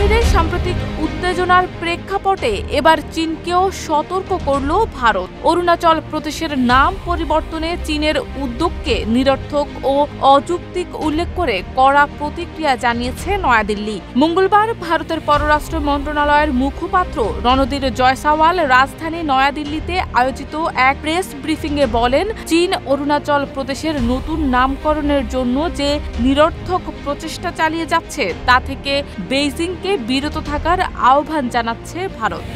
কাশ্মীরে সাম্প্রতিক উত্তেজনার প্রেক্ষাপটে এবার চীনকেও সতর্ক করল ভারত। অরুণাচল প্রদেশের নাম পরিবর্তনে চীনের উদ্যোগকে নিরর্থক ও অযৌক্তিক উল্লেখ করে কড়া প্রতিক্রিয়া জানিয়েছে নয়াদিল্লি। মঙ্গলবার ভারতের পররাষ্ট্র মন্ত্রণালয়ের মুখপাত্র রণধীর জয়সওয়াল রাজধানী নয়াদিল্লিতে আয়োজিত এক প্রেস ব্রিফিংয়ে বলেন, চীন অরুণাচল প্রদেশের নতুন নামকরণের জন্য যে নিরর্থক প্রচেষ্টা চালিয়ে যাচ্ছে তা থেকে বেইজিংকে বিরত থাকার আহ্বান জানাচ্ছে ভারত।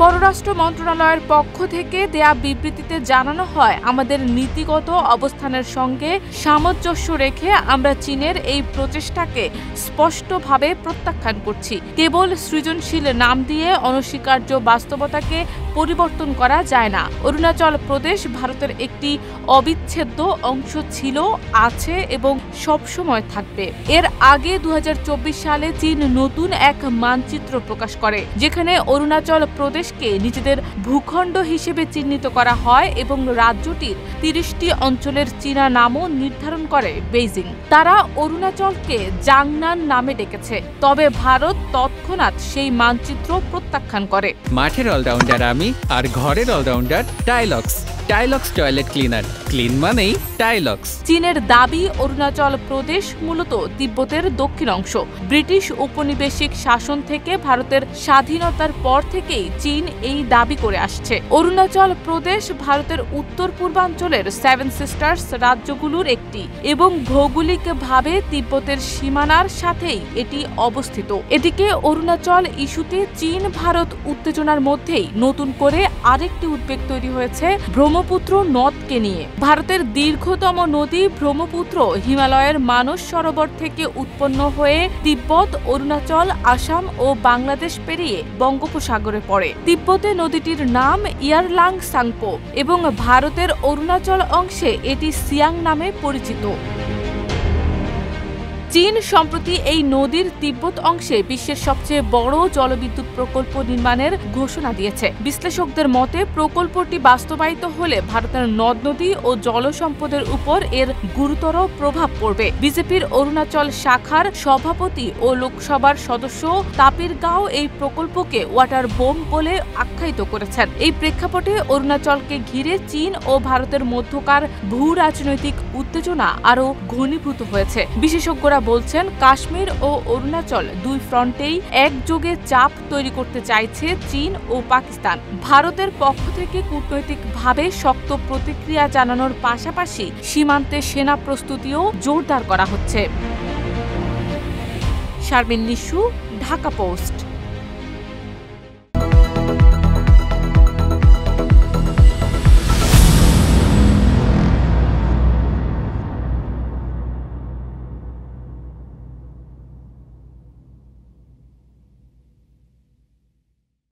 পররাষ্ট্র মন্ত্রণালয়ের পক্ষ থেকে দেয়া বিবৃতিতে জানানো হয়, আমাদের নীতিগত অবস্থানের সঙ্গে সামঞ্জস্য রেখে আমরা চীনের এই প্রচেষ্টাকে স্পষ্টভাবে প্রত্যাখ্যান করছি। কেবল সৃজনশীল নাম দিয়ে অনস্বীকার্য বাস্তবতাকে পরিবর্তন করা যায় না। অরুণাচল প্রদেশ ভারতের একটি অবিচ্ছেদ্য অংশ ছিল, আছে এবং সবসময় থাকবে। এর আগে ২০২৪ সালে চীন নতুন এক মানচিত্র প্রকাশ করে, যেখানে অরুণাচল প্রদেশ নিজেদের ভূখণ্ড হিসেবে চিহ্নিত করা হয় এবং রাজ্যটির ৩০টি অঞ্চলের চীনা নামও নির্ধারণ করে বেইজিং। তারা অরুণাচলকে জাংনান নামে ডেকেছে, তবে ভারত তৎক্ষণাৎ সেই মানচিত্র প্রত্যাখ্যান করে। মাঠের অলরাউন্ডার আমি, আর ঘরের allrounder Tylox. Tylox toilet cleaner, clean মানেই টাইলক্স। চীনের দাবি, অরুণাচল প্রদেশ মূলত তিব্বতের দক্ষিণ অংশ। ব্রিটিশ উপনিবেশিক শাসন থেকে ভারতের স্বাধীনতার পর থেকেই চীন এই দাবি করে আসছে। অরুণাচল প্রদেশ ভারতের উত্তর পূর্বাঞ্চলের সেভেন সিস্টার্স রাজ্যগুলোর একটি এবং ভৌগোলিকভাবে তিব্বতের সীমানার সাথেই এটি অবস্থিত। এদিকে অরুণাচল ইস্যুতে চীন ভারত উত্তেজনার মধ্যেই নতুন করে আরেকটি উদ্বেগ তৈরি হয়েছে ব্রহ্মপুত্র নদকে নিয়ে। ভারতের দীর্ঘতম নদী ব্রহ্মপুত্র হিমালয়ের মানস সরোবর থেকে উৎপন্ন হয়ে তিব্বত, অরুণাচল, আসাম ও বাংলাদেশ পেরিয়ে বঙ্গোপসাগরে পড়ে। তিব্বতে নদীটির নাম ইয়ারলাং সাংপো এবং ভারতের অরুণাচল অংশে এটি সিয়াং নামে পরিচিত। চীন সম্প্রতি এই নদীর তিব্বত অংশে বিশ্বের সবচেয়ে বড় জলবিদ্যুৎ প্রকল্প নির্মাণের ঘোষণা দিয়েছে। বিশ্লেষকদের মতে প্রকল্পটি বাস্তবায়িত হলে ভারতের নদ নদী ও জলসম্পদের উপর এর গুরুতর প্রভাব পড়বে। বিজেপির অরুণাচল শাখার সভাপতি ও লোকসভার সদস্য তাপির গাও এই প্রকল্পকে ওয়াটার বোম বলে আখ্যায়িত করেছেন। এই প্রেক্ষাপটে অরুণাচলকে ঘিরে চীন ও ভারতের মধ্যকার ভূ রাজনৈতিক উত্তেজনা আরও ঘনীভূত হয়েছে। বিশেষজ্ঞরা বলছেন, কাশ্মীর ও অরুণাচল দুই ফ্রন্টেই একযোগে চাপ তৈরি করতে চাইছে চীন ও পাকিস্তান। ভারতের পক্ষ থেকে কূটনৈতিকভাবে শক্ত প্রতিক্রিয়া জানানোর পাশাপাশি সীমান্তে সেনা প্রস্তুতিও জোরদার করা হচ্ছে। শারমিন নিশু, ঢাকা পোস্ট।